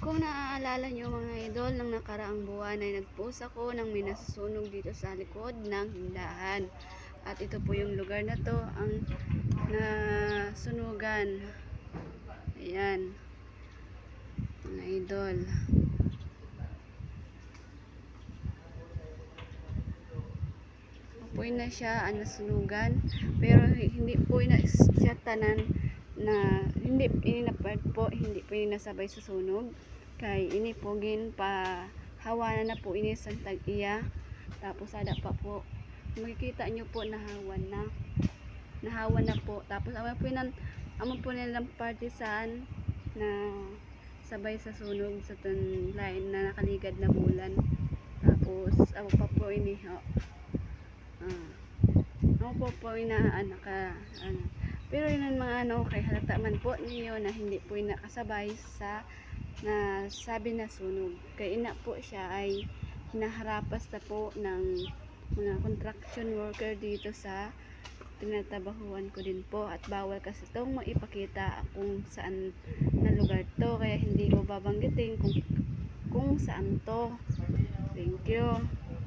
Kung naaalala nyo mga idol, ng nakaraang buwan ay nag-post ako ng may nasusunog dito sa likod ng hindahan. At ito po yung lugar na to, ang nasunugan. Ayan, mga idol. Apoy na siya ang nasunugan, pero hindi po na siya tanan na hindi inapad po, hindi po nasabay sa sunog. Kay ini po gin pa hawanan na po ini sa tag-iya. Tapos ada pa po makikita nyo po nahawan na po. Tapos amo po nilang partisan na sabay sa sunog sa line na nakaligad na bulan. Tapos amo pa po ini amo po pero yun mga kay halata man po niyo na hindi po nakasabay sa na sabi na sunog. Kay ina po siya ay hinaharapas na po ng mga construction worker dito sa tinatabahuan ko din po, at bawal kasi itong maipakita kung saan na lugar to, kaya hindi ko babanggitin kung saan to. Thank you.